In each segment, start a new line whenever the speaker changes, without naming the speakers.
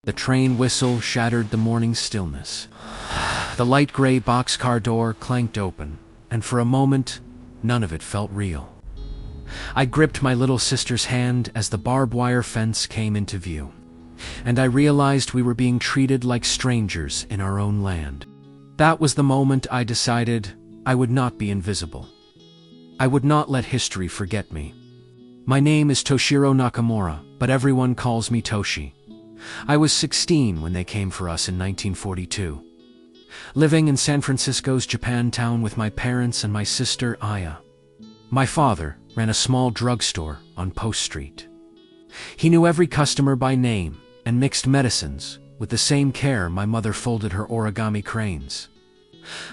The train whistle shattered the morning stillness. The light gray boxcar door clanked open, and for a moment, none of it felt real. I gripped my little sister's hand as the barbed wire fence came into view, and I realized we were being treated like strangers in our own land. That was the moment I decided I would not be invisible. I would not let history forget me. My name is Toshiro Nakamura, but everyone calls me Toshi. I was 16 when they came for us in 1942. Living in San Francisco's Japantown with my parents and my sister Aya. My father ran a small drugstore on Post Street. He knew every customer by name and mixed medicines with the same care my mother folded her origami cranes.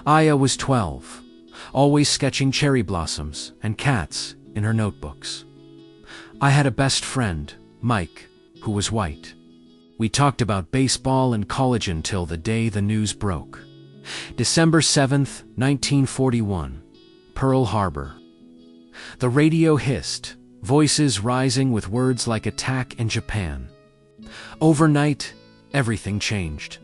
Aya was 12, always sketching cherry blossoms and cats in her notebooks. I had a best friend, Mike, who was white. We talked about baseball and college until the day the news broke. December 7th, 1941, Pearl Harbor. The radio hissed, voices rising with words like attack in Japan. Overnight, everything changed.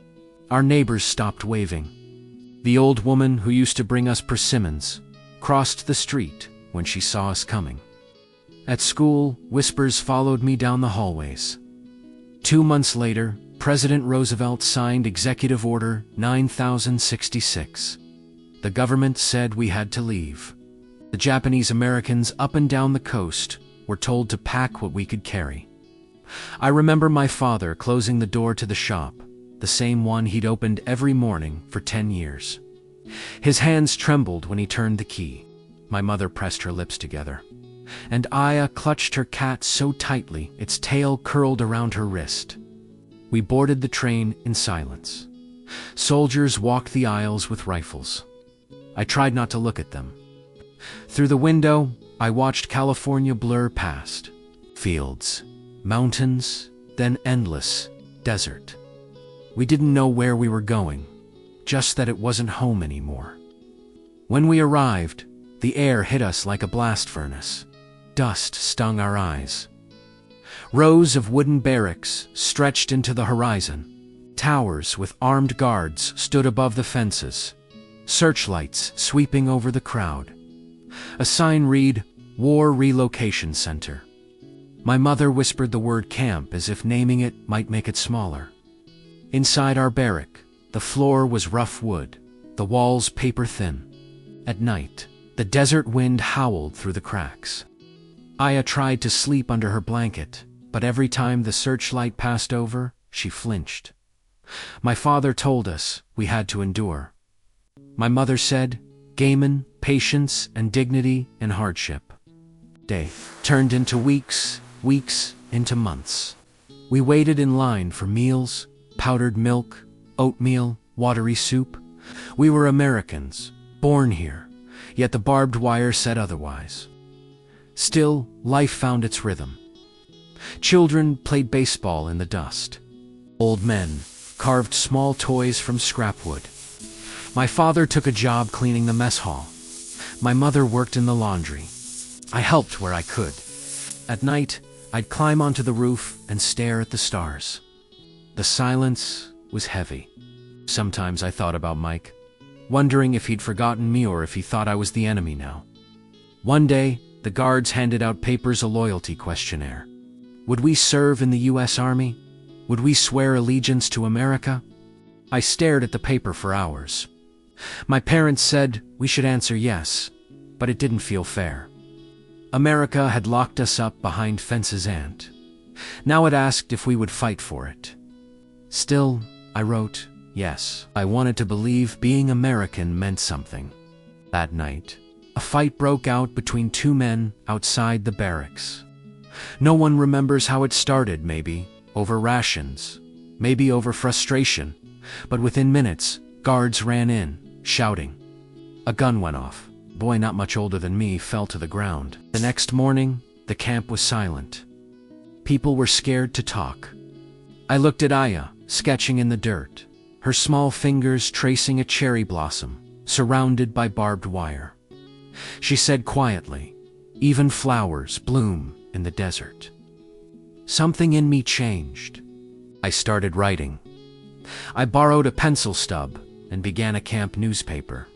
Our neighbors stopped waving. The old woman who used to bring us persimmons crossed the street when she saw us coming. At school, whispers followed me down the hallways. 2 months later, President Roosevelt signed Executive Order 9066. The government said we had to leave. The Japanese Americans up and down the coast were told to pack what we could carry. I remember my father closing the door to the shop, the same one he'd opened every morning for 10 years. His hands trembled when he turned the key. My mother pressed her lips together, and Aya clutched her cat so tightly its tail curled around her wrist. We boarded the train in silence. Soldiers walked the aisles with rifles. I tried not to look at them. Through the window, I watched California blur past. Fields, mountains, then endless desert. We didn't know where we were going, just that it wasn't home anymore. When we arrived, the air hit us like a blast furnace. Dust stung our eyes. Rows of wooden barracks stretched into the horizon. Towers with armed guards stood above the fences, searchlights sweeping over the crowd. A sign read, "War Relocation Center." My mother whispered the word camp as if naming it might make it smaller. Inside our barrack, the floor was rough wood, the walls paper thin. At night, the desert wind howled through the cracks. Aya tried to sleep under her blanket, but every time the searchlight passed over, she flinched. My father told us we had to endure. My mother said, "Gaiman, patience, and dignity in hardship." Day turned into weeks, weeks into months. We waited in line for meals, powdered milk, oatmeal, watery soup. We were Americans, born here, yet the barbed wire said otherwise. Still, life found its rhythm. Children played baseball in the dust. Old men carved small toys from scrap wood. My father took a job cleaning the mess hall. My mother worked in the laundry. I helped where I could. At night, I'd climb onto the roof and stare at the stars. The silence was heavy. Sometimes I thought about Mike, wondering if he'd forgotten me or if he thought I was the enemy now. One day, the guards handed out papers, a loyalty questionnaire. Would we serve in the U.S. Army? Would we swear allegiance to America? I stared at the paper for hours. My parents said we should answer yes, but it didn't feel fair. America had locked us up behind fences and now it asked if we would fight for it. Still, I wrote yes. I wanted to believe being American meant something. That night, a fight broke out between two men outside the barracks. No one remembers how it started, maybe over rations, maybe over frustration, but within minutes, guards ran in, shouting. A gun went off. A boy not much older than me fell to the ground. The next morning, the camp was silent. People were scared to talk. I looked at Aya, sketching in the dirt, her small fingers tracing a cherry blossom, surrounded by barbed wire. She said quietly, "Even flowers bloom in the desert." Something in me changed. I started writing. I borrowed a pencil stub and began a camp newspaper.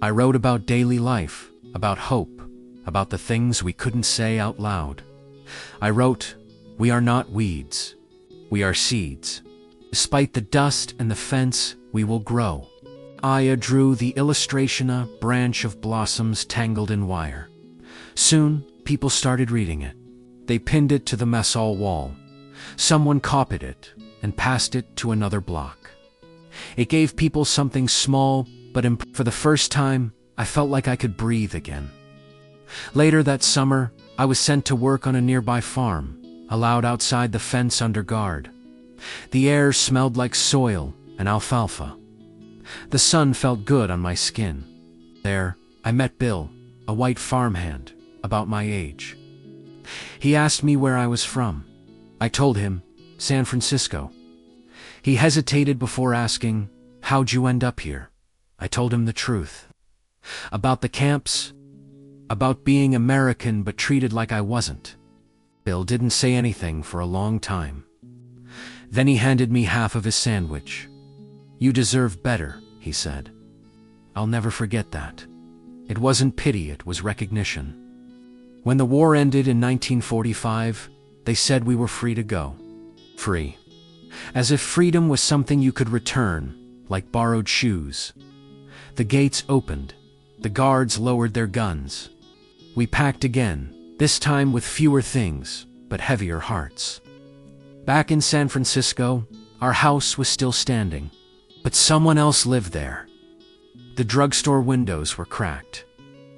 I wrote about daily life, about hope, about the things we couldn't say out loud. I wrote, "We are not weeds. We are seeds. Despite the dust and the fence, we will grow." Aya drew the illustration, a branch of blossoms tangled in wire. Soon, people started reading it. They pinned it to the mess hall wall. Someone copied it and passed it to another block. It gave people something small, but for the first time, I felt like I could breathe again. Later that summer, I was sent to work on a nearby farm, allowed outside the fence under guard. The air smelled like soil and alfalfa. The sun felt good on my skin. There, I met Bill, a white farmhand, about my age. He asked me where I was from. I told him, San Francisco. He hesitated before asking, "How'd you end up here?" I told him the truth. About the camps, about being American but treated like I wasn't. Bill didn't say anything for a long time. Then he handed me half of his sandwich. "You deserve better," he said. I'll never forget that. It wasn't pity, it was recognition. When the war ended in 1945, they said we were free to go. Free. As if freedom was something you could return, like borrowed shoes. The gates opened. The guards lowered their guns. We packed again, this time with fewer things, but heavier hearts. Back in San Francisco, our house was still standing, but someone else lived there. The drugstore windows were cracked.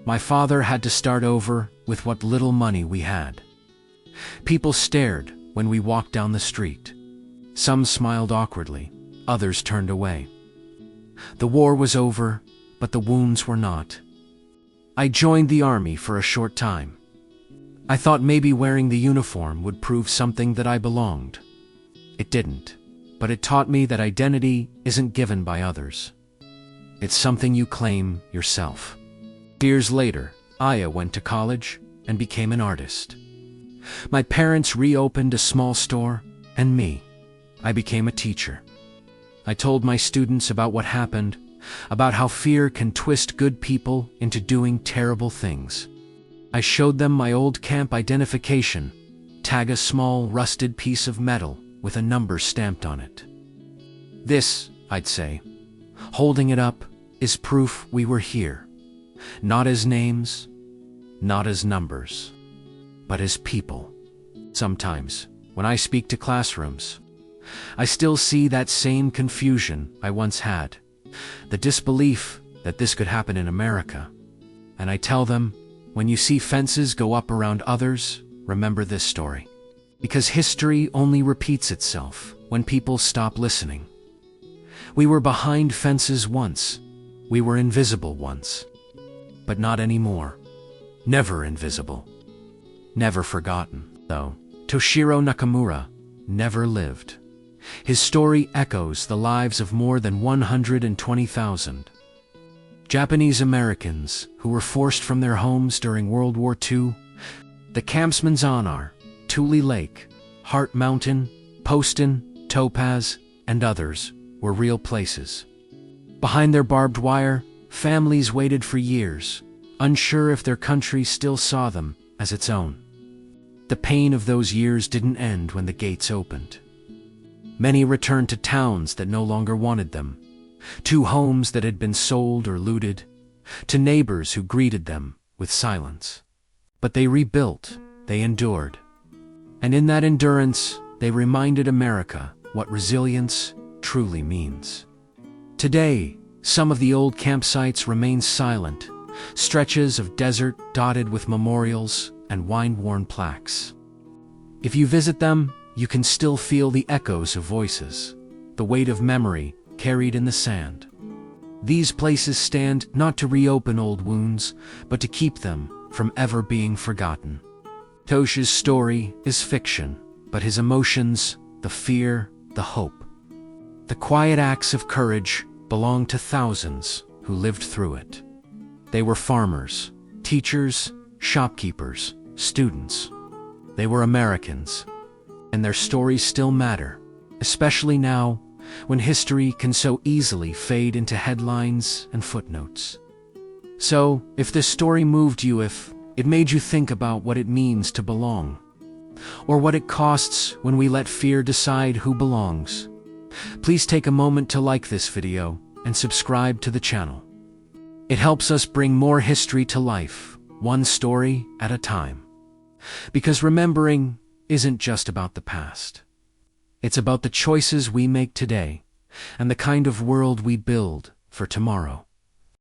My father had to start over with what little money we had. People stared when we walked down the street. Some smiled awkwardly, others turned away. The war was over, but the wounds were not. I joined the army for a short time. I thought maybe wearing the uniform would prove something that I belonged. It didn't, but it taught me that identity isn't given by others. It's something you claim yourself. Years later, Aya went to college and became an artist. My parents reopened a small store, and I became a teacher. I told my students about what happened, about how fear can twist good people into doing terrible things. I showed them my old camp identification, tag a small rusted piece of metal with a number stamped on it. This, I'd say, holding it up, is proof we were here, not as names, not as numbers, but as people. Sometimes, when I speak to classrooms, I still see that same confusion I once had, the disbelief that this could happen in America. And I tell them, when you see fences go up around others, remember this story. Because history only repeats itself when people stop listening. We were behind fences once. We were invisible once. But not anymore. Never invisible. Never forgotten, though. Toshiro Nakamura never lived. His story echoes the lives of more than 120,000 Japanese Americans who were forced from their homes during World War II. The camps Manzanar, Tule Lake, Heart Mountain, Poston, Topaz, and others were real places. Behind their barbed wire, families waited for years, unsure if their country still saw them as its own. The pain of those years didn't end when the gates opened. Many returned to towns that no longer wanted them, to homes that had been sold or looted, to neighbors who greeted them with silence. But they rebuilt, they endured. And in that endurance, they reminded America what resilience truly means. Today, some of the old campsites remain silent, stretches of desert dotted with memorials and wine-worn plaques. If you visit them, you can still feel the echoes of voices, the weight of memory carried in the sand. These places stand not to reopen old wounds, but to keep them from ever being forgotten. Toshi's story is fiction, but his emotions, the fear, the hope, the quiet acts of courage belong to thousands who lived through it. They were farmers, teachers, shopkeepers, students. They were Americans, and their stories still matter, especially now, when history can so easily fade into headlines and footnotes. So, if this story moved you, if it made you think about what it means to belong, or what it costs when we let fear decide who belongs, please take a moment to like this video and subscribe to the channel. It helps us bring more history to life, one story at a time. Because remembering isn't just about the past. It's about the choices we make today and the kind of world we build for tomorrow.